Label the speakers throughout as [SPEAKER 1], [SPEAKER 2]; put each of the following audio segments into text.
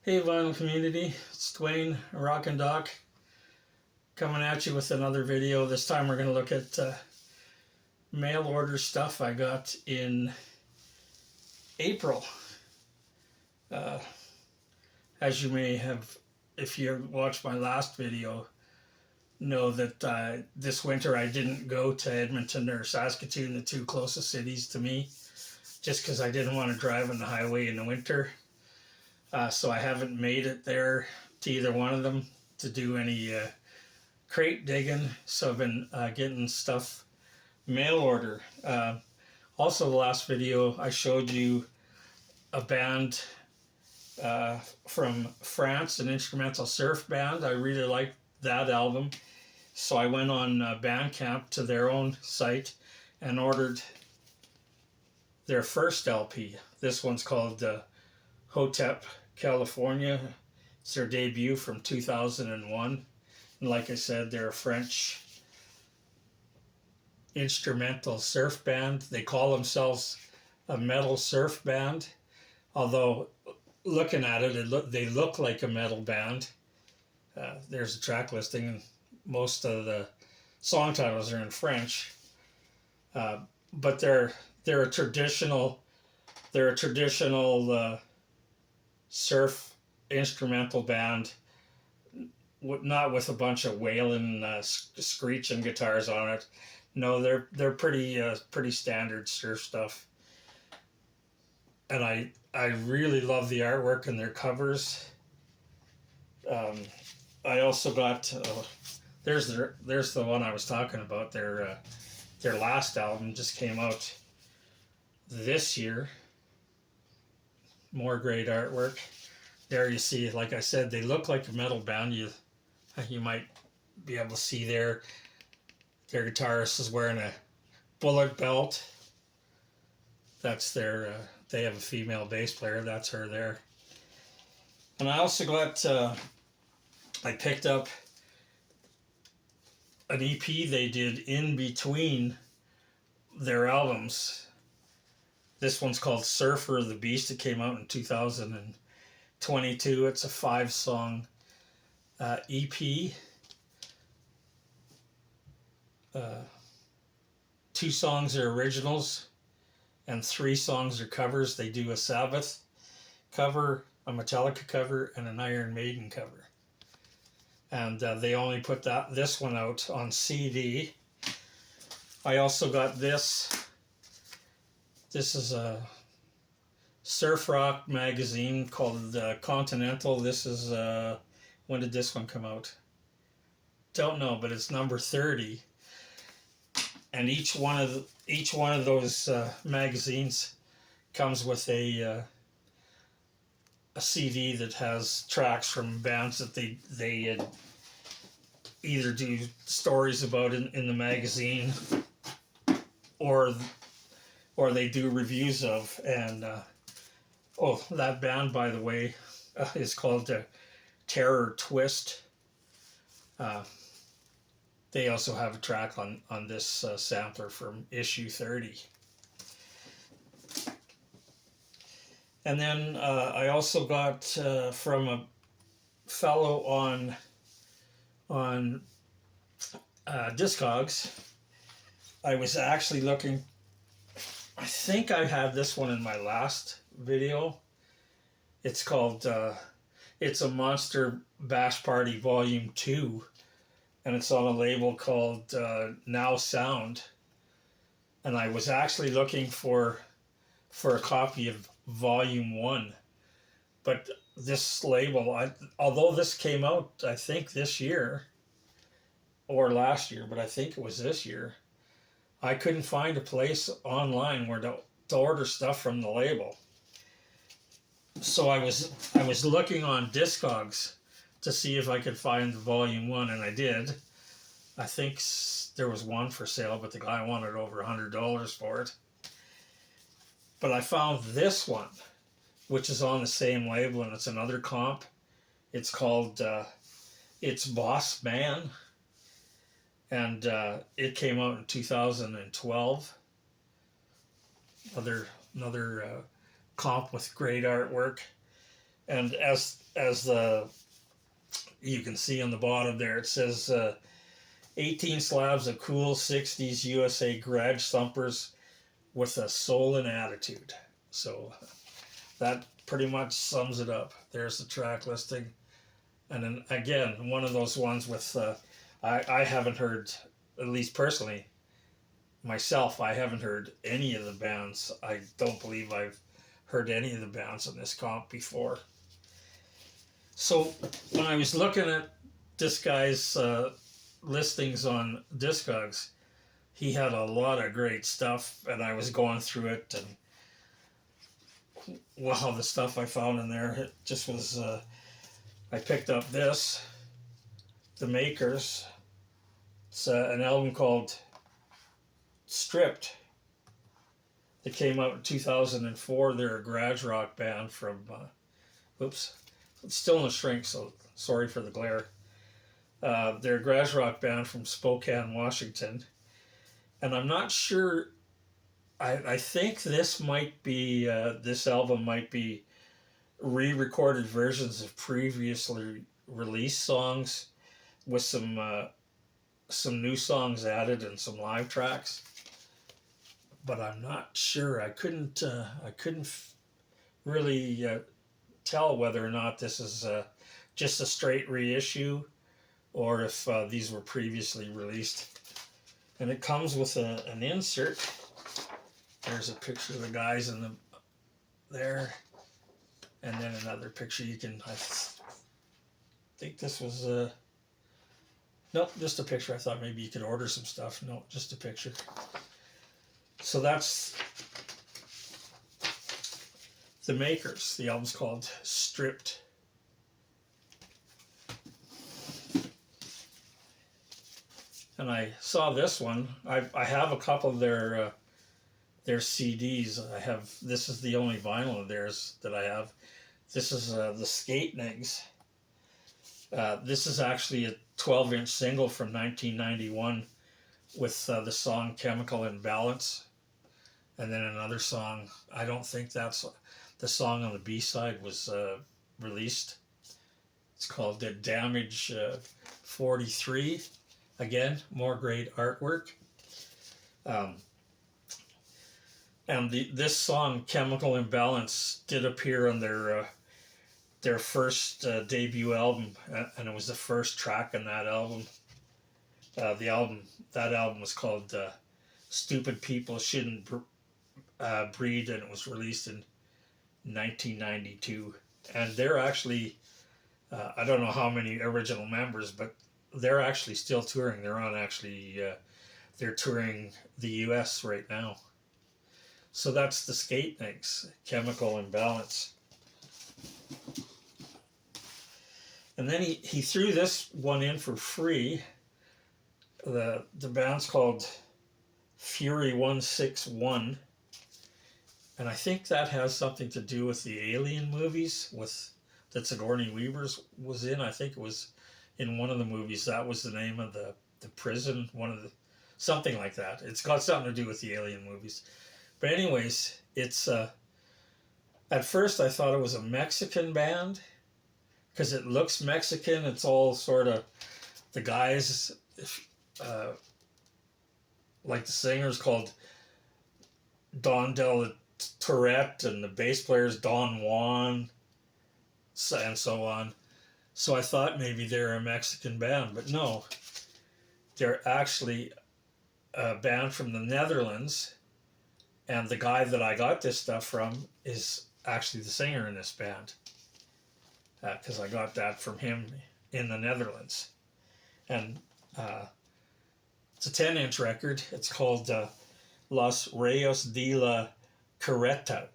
[SPEAKER 1] Hey vinyl community, it's Dwayne, Rock and Doc, coming at you with another video. This time we're going to look at mail order stuff I got in April. Uh, as you may have, if you watched my last video, know that this winter I didn't go to Edmonton or Saskatoon, the two closest cities to me, just because I didn't want to drive on the highway in the winter. So I haven't made it there to either one of them to do any crate digging. So I've been getting stuff mail order. Also, the last video I showed you a band from France, an instrumental surf band. I really liked that album. So I went on Bandcamp to their own site and ordered their first LP. This one's called Hotep, California. It's their debut from 2001. And like I said, they're a French instrumental surf band. They call themselves a metal surf band. Although, looking at it, they look like a metal band. There's a track listing, and most of the song titles are in French. But they're a traditional surf instrumental band, not with a bunch of wailing, screeching guitars on it. No, they're pretty standard surf stuff. And I really love the artwork and their covers. I also got there's the one I was talking about. Their last album just came out this year. More great artwork. There you see, like I said, they look like a metal band. You might be able to see their guitarist is wearing a bullet belt. That's their, they have a female bass player. That's her there. And I also got, I picked up an EP they did in between their albums. This one's called Surfer the Beast. It came out in 2022. It's a 5-song EP. 2 songs are originals and 3 songs are covers. They do a Sabbath cover, a Metallica cover, and an Iron Maiden cover. And they only put this one out on CD. I also got this. This is a surf rock magazine called Continental. This is, when did this one come out? Don't know, but it's number 30. And each one of those magazines comes with a CD that has tracks from bands that they either do stories about in the magazine, or they do reviews of. And that band, by the way, is called Terror Twist. They also have a track on this sampler from issue 30. And then I also got from a fellow on Discogs. I was actually looking, I think I had this one in my last video. It's called, it's a Monster Bash Party Volume 2. And it's on a label called Now Sound. And I was actually looking for a copy of Volume 1. But this label, although this came out, I think this year, or last year, but I think it was this year, I couldn't find a place online where to order stuff from the label. So I was looking on Discogs to see if I could find Volume 1, and I did. I think there was one for sale, but the guy wanted over $100 for it. But I found this one, which is on the same label, and it's another comp. It's called It's Boss Man, and it came out in 2012. Another comp with great artwork. And as you can see on the bottom there, it says 18 slabs of cool 60s USA garage thumpers with a soul and attitude. So that pretty much sums it up. There's the track listing. And then again, one of those ones with, I haven't heard, at least personally, myself, I haven't heard any of the bands. I don't believe I've heard any of the bands on this comp before. So when I was looking at this guy's listings on Discogs, he had a lot of great stuff, and I was going through it, and wow, the stuff I found in there, it just was, I picked up this, The Makers. It's an album called Stripped. It came out in 2004. They're a garage rock band from, oops, it's still in the shrink, so sorry for the glare. They're a garage rock band from Spokane, Washington. And I'm not sure, I think this might be, this album might be re-recorded versions of previously released songs with some new songs added and some live tracks. But I'm not sure. I couldn't really tell whether or not this is just a straight reissue or if these were previously released. And it comes with an insert. There's a picture of the guys in there, and then another picture. You can, I think this was nope, just a picture. I thought maybe you could order some stuff. No, just a picture. So that's The Makers. The album's called Stripped. And I saw this one. I have a couple of their CDs. This is the only vinyl of theirs that I have. This is the Skate Nigs. This is actually a 12-inch single from 1991 with the song Chemical Imbalance. And then another song, I don't think that's the song on the B-side was released. It's called Damage 43. Again, more great artwork. And this song, Chemical Imbalance, did appear on their first debut album, and it was the first track on that album. That album was called Stupid People Shouldn't Breed, and it was released in 1992. And they're actually, I don't know how many original members, but they're actually still touring. They're touring the US right now. So that's the Skate Nigs, Chemical Imbalance. And then he threw this one in for free. The band's called Fury 161. And I think that has something to do with the Alien movies that Sigourney Weaver was in. I think it was in one of the movies. That was the name of the prison, something like that. It's got something to do with the Alien movies. But anyways, it's at first I thought it was a Mexican band because it looks Mexican. It's all sort of, the guys, like the singer's called Don Del Tourette, and the bass player's Don Juan, and so on. So I thought maybe they're a Mexican band, but no. They're actually a band from the Netherlands, and the guy that I got this stuff from is actually the singer in this band, because I got that from him in the Netherlands. And it's a 10-inch record. It's called Los Reyes de la Carretera.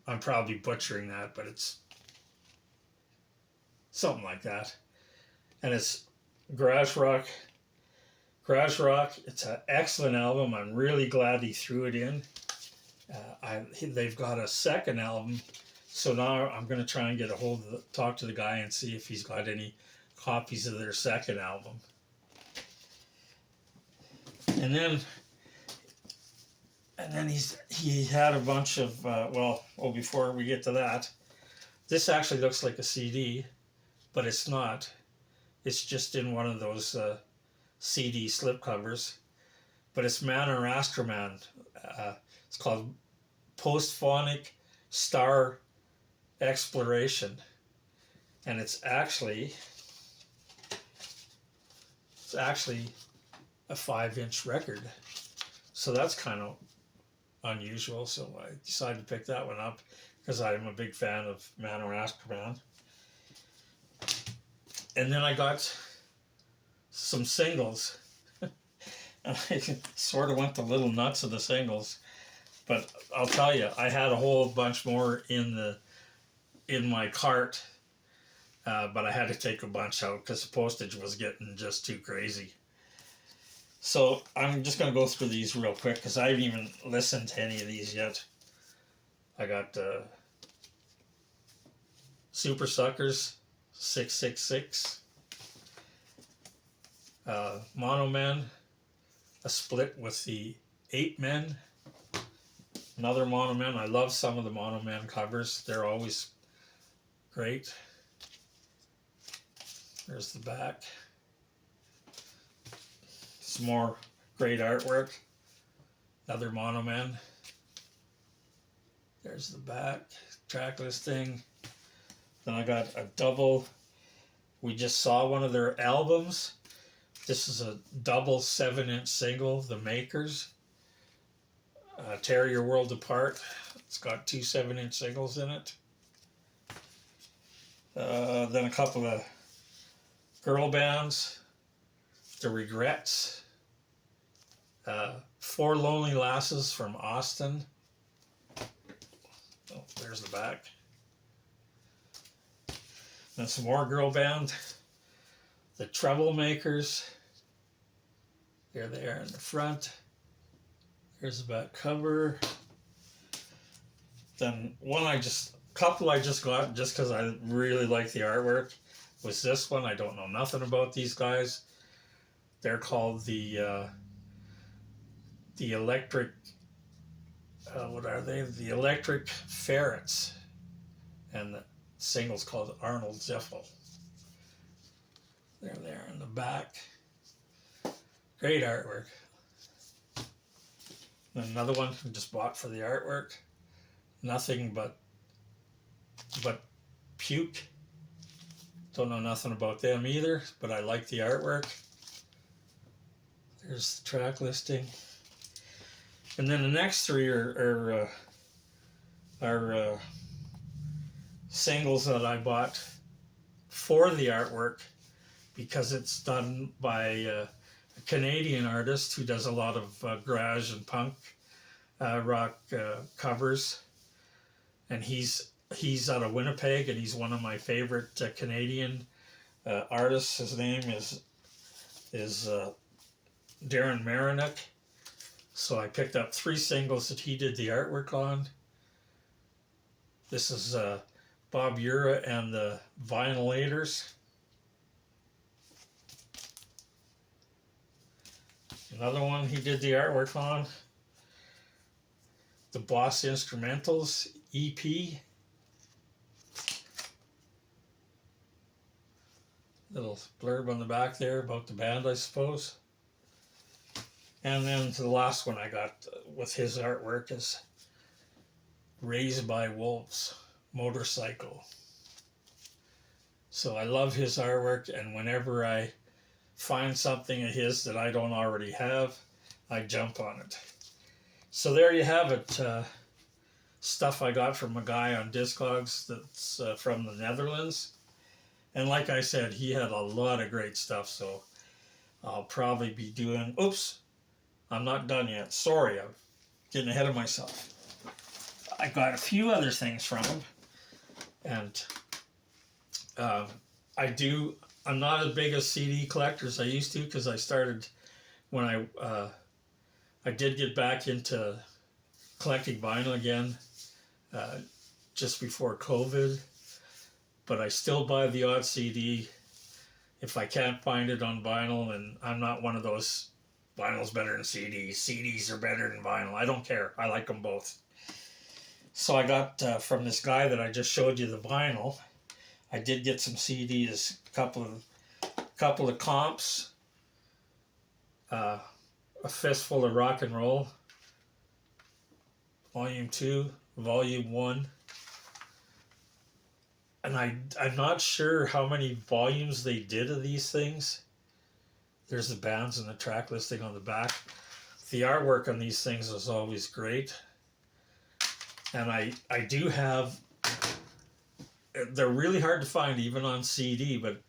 [SPEAKER 1] I'm probably butchering that, but it's something like that. And it's garage rock. It's an excellent album. I'm really glad he threw it in. They've got a second album, so now I'm going to try and get talk to the guy and see if he's got any copies of their second album. And then And then he had a bunch of, before we get to that, this actually looks like a CD, but it's not. It's just in one of those CD slipcovers. But it's Man or Astroman. It's called Postphonic Star Exploration. And it's actually a 5-inch record. So that's kind of unusual. So I decided to pick that one up because I'm a big fan of Man or Astroman. And then I got some singles. And I sort of went the little nuts of the singles. But I'll tell you, I had a whole bunch more in my cart. But I had to take a bunch out because the postage was getting just too crazy. So I'm just going to go through these real quick because I haven't even listened to any of these yet. I got Super Suckers 666, Mono Man, a split with the 8 Men, another Mono Man. I love some of the Mono Man covers, they're always great. There's the back. Some more great artwork. Another Mono Man. There's the back, track listing. Then I got a double. We just saw one of their albums. This is a double 7-inch single, The Makers. Tear Your World Apart. It's got 2 7-inch singles in it. Then a couple of girl bands. The Regrets. 4 Lonely Lasses from Austin. Oh, there's the back. Then some more girl band. The Troublemakers. There they are in the front. Here's the back cover. Then couple I just got just because I really like the artwork was this one. I don't know nothing about these guys. They're called the Electric, what are they? The Electric Ferrets. And the single's called Arnold Ziffel. They're there in the back. Great artwork. And another one I just bought for the artwork. Nothing but Puke. Don't know nothing about them either, but I like the artwork. There's the track listing. And then the next 3 are singles that I bought for the artwork because it's done by a Canadian artist who does a lot of garage and punk rock covers. And he's out of Winnipeg, and he's one of my favorite Canadian artists. His name is Darren Marinick. So I picked up 3 singles that he did the artwork on. This is Bob Ura and the Vinylators. Another one he did the artwork on. The Boss Instrumentals EP. Little blurb on the back there about the band, I suppose. And then the last one I got with his artwork is Raised by Wolves, Motorcycle. So I love his artwork, and whenever I find something of his that I don't already have, I jump on it. So there you have it. Stuff I got from a guy on Discogs that's from the Netherlands. And like I said, he had a lot of great stuff, so I'll probably be doing... Oops, I'm not done yet. Sorry, I'm getting ahead of myself. I got a few other things from him, and I'm not as big a CD collector as I used to, because I started when I did get back into collecting vinyl again just before COVID, but I still buy the odd CD if I can't find it on vinyl, and I'm not one of those vinyl's better than CDs. CDs are better than vinyl. I don't care. I like them both. So I got from this guy that I just showed you the vinyl. I did get some CDs, a couple of comps, a fistful of rock and roll, Volume 2, Volume 1. And I'm not sure how many volumes they did of these things. There's the bands and the track listing on the back. The artwork on these things is always great. And I do have, they're really hard to find even on CD, but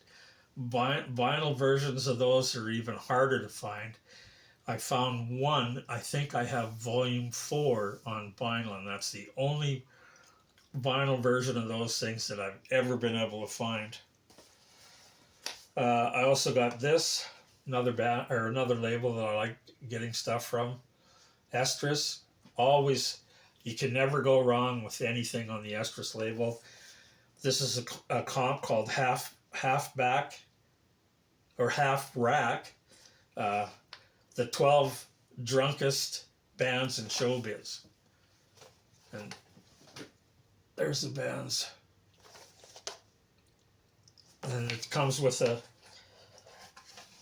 [SPEAKER 1] vinyl versions of those are even harder to find. I found one. I think I have Volume 4 on vinyl, and that's the only vinyl version of those things that I've ever been able to find. I also got this, another label that I like getting stuff from, Estrus. Always, you can never go wrong with anything on the Estrus label. This is a comp called Half Back or Half Rack, the 12 drunkest bands in showbiz. And there's the bands. And it comes with a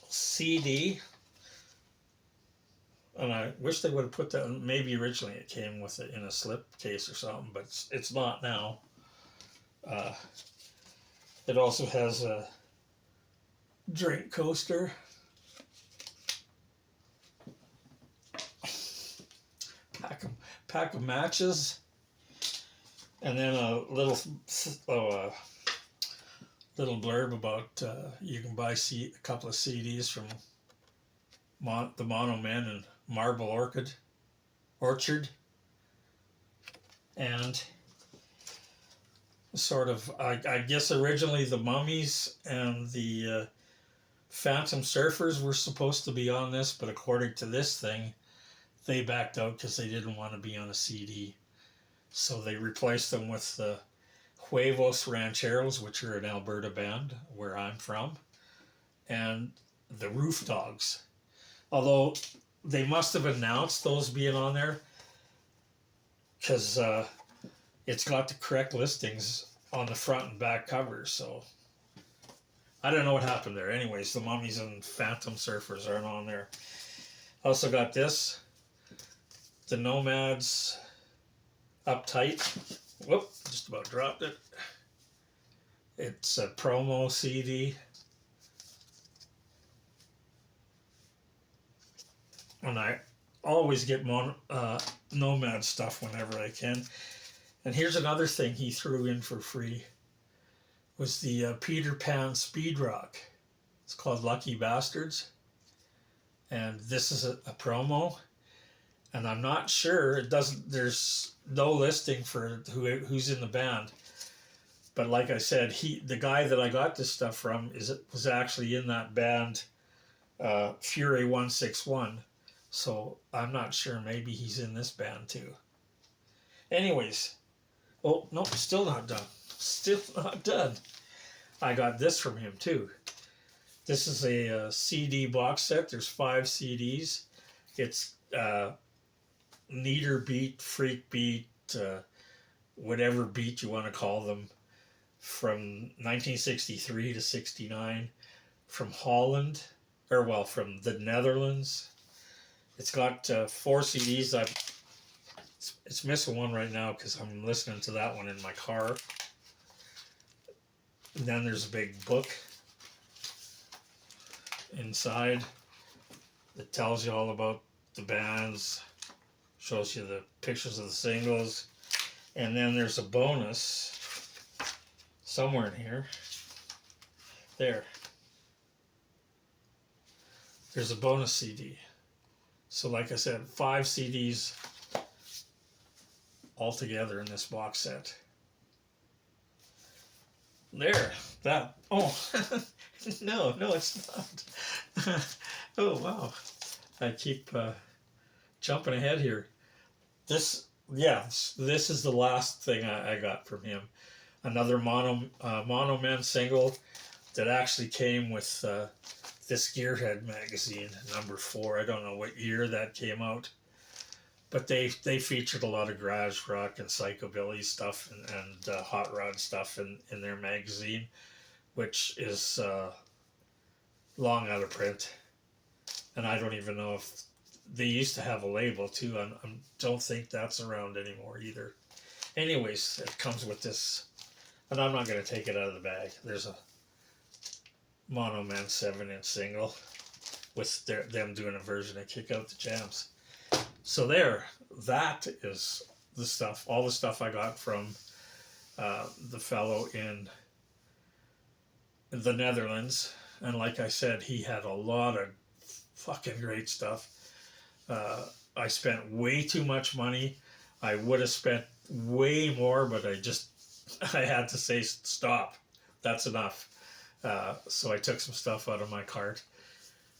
[SPEAKER 1] CD. And I wish they would have put that, maybe originally it came with it in a slip case or something, but it's not now. It also has a drink coaster. Pack of matches. And then a little blurb about you can buy a couple of CDs from the Mono Men and Marble Orchard, and sort of I guess originally the Mummies and the Phantom Surfers were supposed to be on this, but according to this thing, they backed out because they didn't want to be on a CD. So they replaced them with the Huevos Rancheros, which are an Alberta band where I'm from, and the Roof Dogs. Although they must have announced those being on there because it's got the correct listings on the front and back covers. So I don't know what happened there. Anyways, the Mummies and Phantom Surfers aren't on there. Also got this, the Nomads Uptight. Whoop, just about dropped it. It's a promo CD. And I always get Nomad stuff whenever I can. And here's another thing he threw in for free. Was the Peter Pan Speed Rock. It's called Lucky Bastards. And this is a promo. And I'm not sure, there's no listing for who's in the band. But like I said, the guy that I got this stuff from was actually in that band, Fury 161. So I'm not sure, maybe he's in this band too. Anyways, oh, no, still not done. Still not done. I got this from him too. This is a CD box set. There's 5 CDs. It's Neater Beat, Freak Beat, whatever beat you want to call them, from 1963 to 69, from Holland, from the Netherlands. It's got 4 CDs. It's missing one right now because I'm listening to that one in my car. And then there's a big book inside that tells you all about the bands, shows you the pictures of the singles, and then there's a bonus somewhere in here. There's a bonus CD. So like I said, 5 CDs all together in this box set. There, that, oh, no, it's not. Oh, wow. I keep jumping ahead here. This is the last thing I got from him. Another Mono Men single that actually came with this Gearhead magazine, number 4. I don't know what year that came out, but they featured a lot of garage rock and psychobilly stuff and hot rod stuff in their magazine, which is long out of print. And I don't even know if they used to have a label too. I don't think that's around anymore either. Anyways, it comes with this, and I'm not going to take it out of the bag. There's a Mono Man 7-inch single with them doing a version of Kick Out the Jams. So that is the stuff, all the stuff I got from the fellow in the Netherlands. And like I said, he had a lot of fucking great stuff. I spent way too much money. I would have spent way more, but I had to say stop. That's enough. So I took some stuff out of my cart.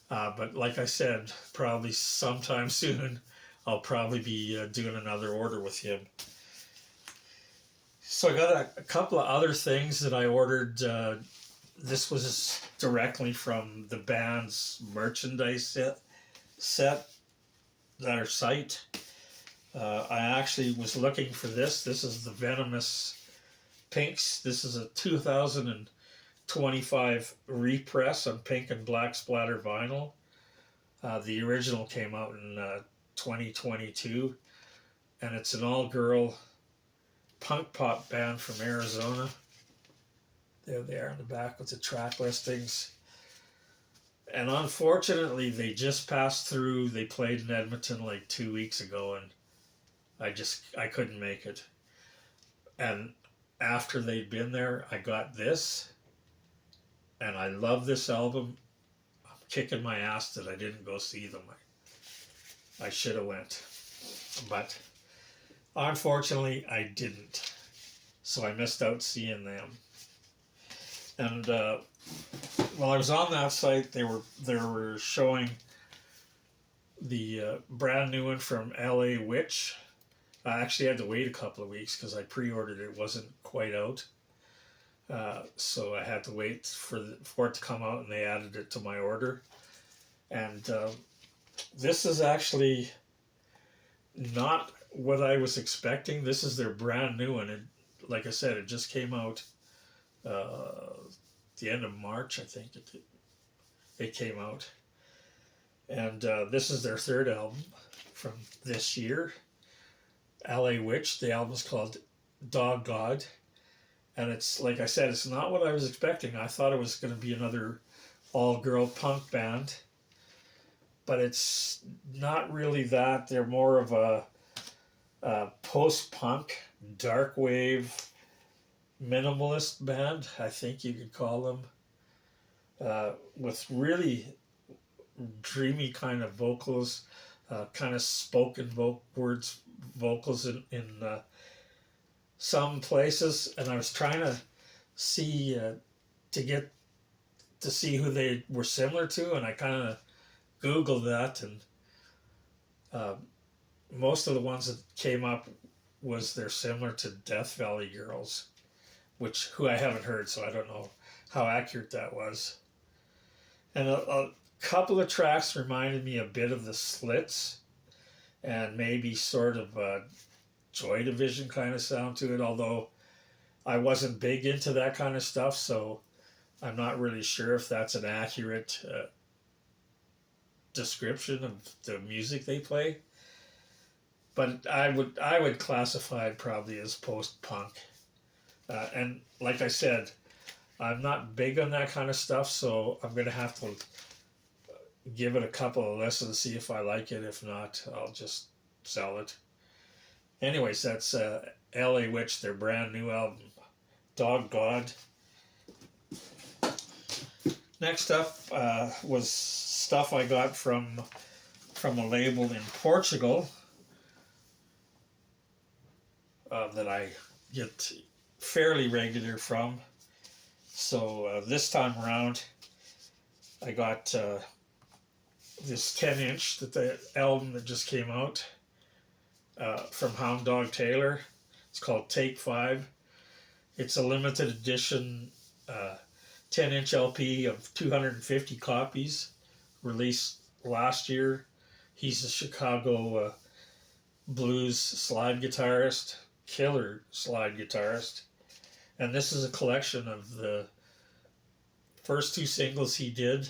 [SPEAKER 1] But like I said, probably sometime soon, I'll probably be doing another order with him. So I got a couple of other things that I ordered. This was directly from the band's merchandise set, their site. I actually was looking for this. This is the Venomous Pinks. This is a 2025 repress on pink and black splatter vinyl. The original came out in 2022, and it's an all-girl punk pop band from Arizona. There they are in the back with the track listings. And unfortunately, they just passed through. They played in Edmonton like 2 weeks ago, and I couldn't make it. And after they'd been there, I got this, and I love this album. I'm kicking my ass that I didn't go see them. I should have went, but unfortunately, I didn't. So I missed out seeing them. And while I was on that site, they were showing the brand new one from LA Witch. I actually had to wait a couple of weeks because I pre-ordered it. It wasn't quite out. So I had to wait for it to come out, and they added it to my order. And this is actually not what I was expecting. This is their brand new one. And like I said, it just came out the end of March, I think it came out. And this is their third album from this year. LA Witch. The album's called Dog God. And it's, like I said, it's not what I was expecting. I thought it was going to be another all-girl punk band. But it's not really that. They're more of a post-punk, dark wave, minimalist band, I think you could call them. With really dreamy kind of vocals, kind of spoken vocals in some places, and I was trying to see to see who they were similar to, and I kind of Googled that, and most of the ones that came up was they're similar to Death Valley Girls, who I haven't heard, so I don't know how accurate that was. And a couple of tracks reminded me a bit of the Slits, and maybe sort of a Joy Division kind of sound to it, although I wasn't big into that kind of stuff, so I'm not really sure if that's an accurate description of the music they play. But I would classify it probably as post-punk. And like I said, I'm not big on that kind of stuff, so I'm going to have to give it a couple of listens, see if I like it. If not, I'll just sell it. Anyways, that's LA Witch, their brand new album, Dog God. Next up was stuff I got from a label in Portugal that I get fairly regular from. So this time around, I got this 10-inch, the album that just came out from Hound Dog Taylor. It's called Take 5. It's a limited edition 10-inch LP of 250 copies, released last year. He's a Chicago blues slide guitarist, killer slide guitarist. And this is a collection of the first two singles he did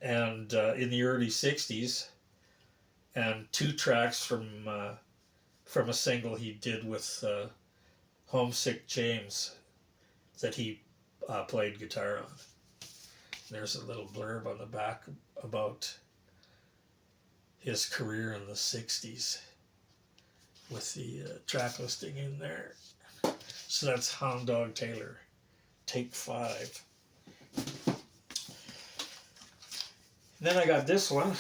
[SPEAKER 1] and in the early 60s, and two tracks from a single he did with Homesick James that he played guitar on. There's a little blurb on the back about his career in the 60s with the track listing in there. So that's Hound Dog Taylor, take 5. Then I got this one,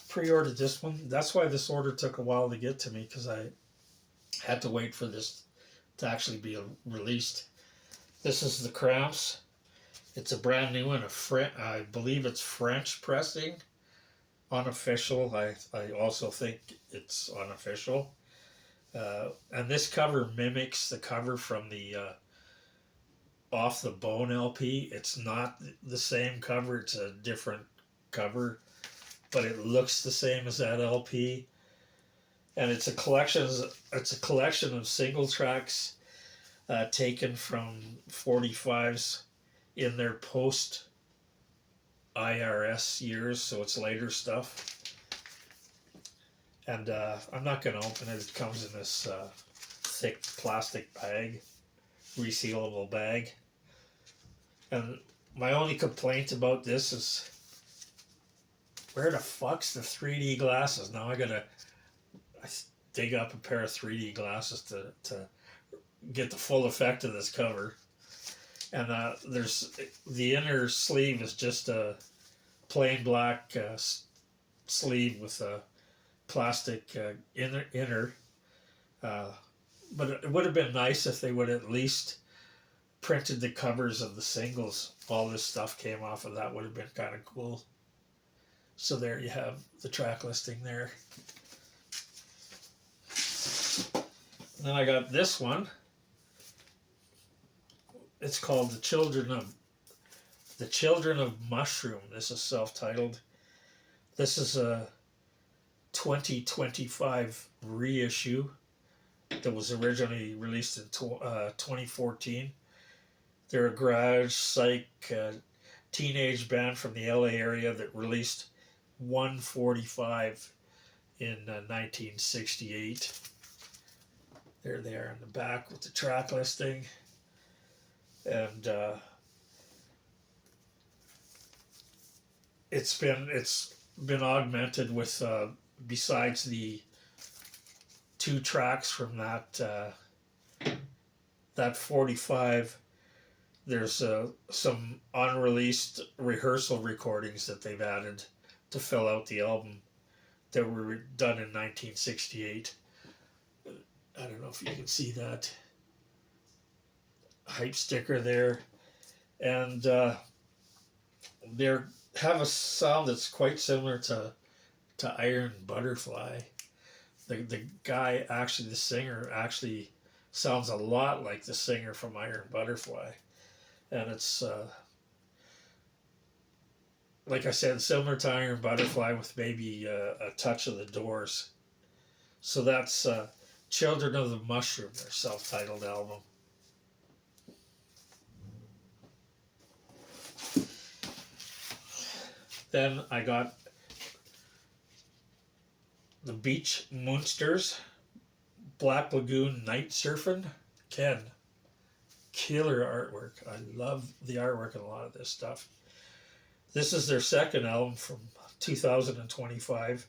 [SPEAKER 1] pre-ordered this one. That's why this order took a while to get to me, because I had to wait for this to actually be released. This is the Cramps. It's a brand new one, I believe it's French pressing, unofficial. I also think it's unofficial. And this cover mimics the cover from the Off the Bone LP. It's not the same cover, it's a different cover, but it looks the same as that LP. And it's a collection of single tracks taken from 45s in their post IRS years, so it's later stuff. And I'm not going to open it. It comes in this thick plastic bag, resealable bag. And my only complaint about this is, where the fuck's the 3D glasses? Now I gotta dig up a pair of 3D glasses to get the full effect of this cover. And there's the inner sleeve is just a plain black sleeve with a plastic inner. But it would have been nice if they would at least printed the covers of the singles. All this stuff came off of that. Would have been kind of cool. So there you have the track listing there. And then I got this one. It's called The Children of Mushroom. This is self-titled. This is a 2025 reissue that was originally released in 2014. They're a garage psych teenage band from the LA area that released 145 in 1968. There they are in the back with the track listing. And it's been augmented with besides the two tracks from that 45, there's some unreleased rehearsal recordings that they've added to fill out the album that were done in 1968. I don't know if you can see that hype sticker there. And they have a sound that's quite similar to Iron Butterfly. The guy, actually, the singer, actually sounds a lot like the singer from Iron Butterfly. And it's, like I said, similar to Iron Butterfly with maybe a touch of the Doors. So that's Children of the Mushroom, their self-titled album. Then I got the Beach Moonsters, Black Lagoon Night Surfing. Ken, killer artwork. I love the artwork in a lot of this stuff. This is their second album from 2025.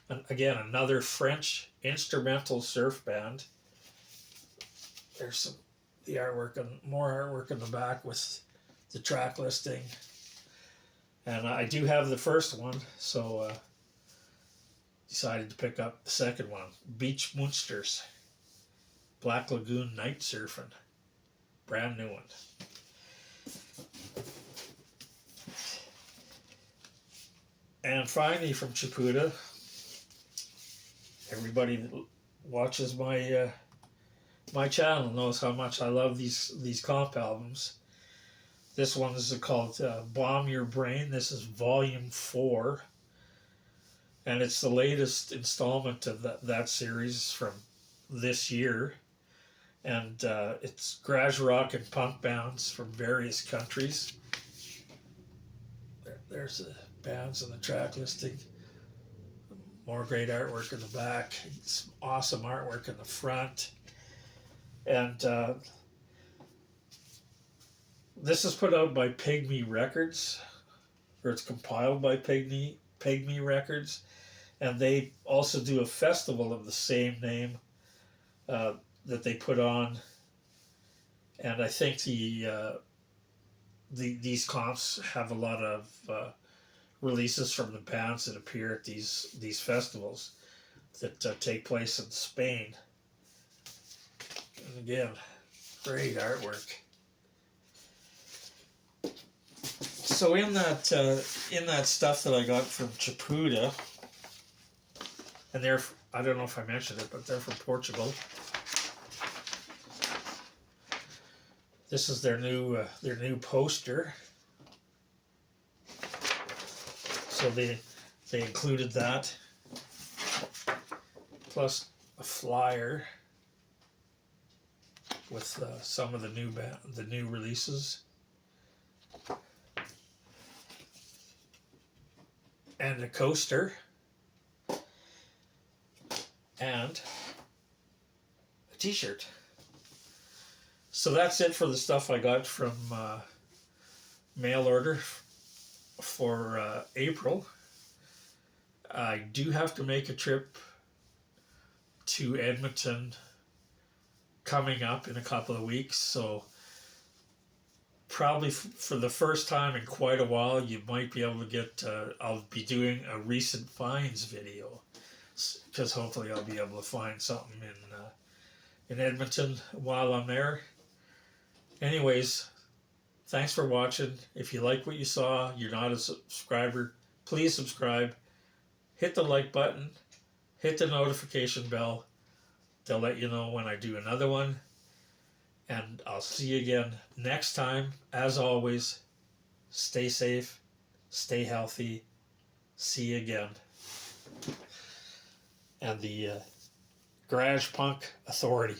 [SPEAKER 1] And again, another French instrumental surf band. There's the artwork and more artwork in the back with the track listing. And I do have the first one, so decided to pick up the second one. Beach Moonsters, Black Lagoon Night Surfing. Brand new one. And finally from Chaputa, everybody that watches my channel knows how much I love these comp albums. This one is called Bomb Your Brain. This is volume 4. And it's the latest installment of that series from this year. And it's garage rock and punk bands from various countries. There's the bands and the track listing. More great artwork in the back. Some awesome artwork in the front. And this is put out by Pygmy Records, or it's compiled by Pygmy Records. And they also do a festival of the same name that they put on. And I think these comps have a lot of releases from the bands that appear at these festivals that take place in Spain. And again, great artwork. So in that stuff that I got from Chaputa, and I don't know if I mentioned it, but they're from Portugal. This is their new poster. So they included that, plus a flyer with some of the new releases, and a coaster, and a t-shirt. So that's it for the stuff I got from mail order for April. I do have to make a trip to Edmonton coming up in a couple of weeks, so probably for the first time in quite a while you might be able to get I'll be doing a recent finds video, because hopefully I'll be able to find something in Edmonton while I'm there. Anyways, thanks for watching. If you like what you saw, you're not a subscriber, please subscribe. Hit the like button. Hit the notification bell. They'll let you know when I do another one. And I'll see you again next time. As always, stay safe, stay healthy. See you again. And the Garage Punk Authority.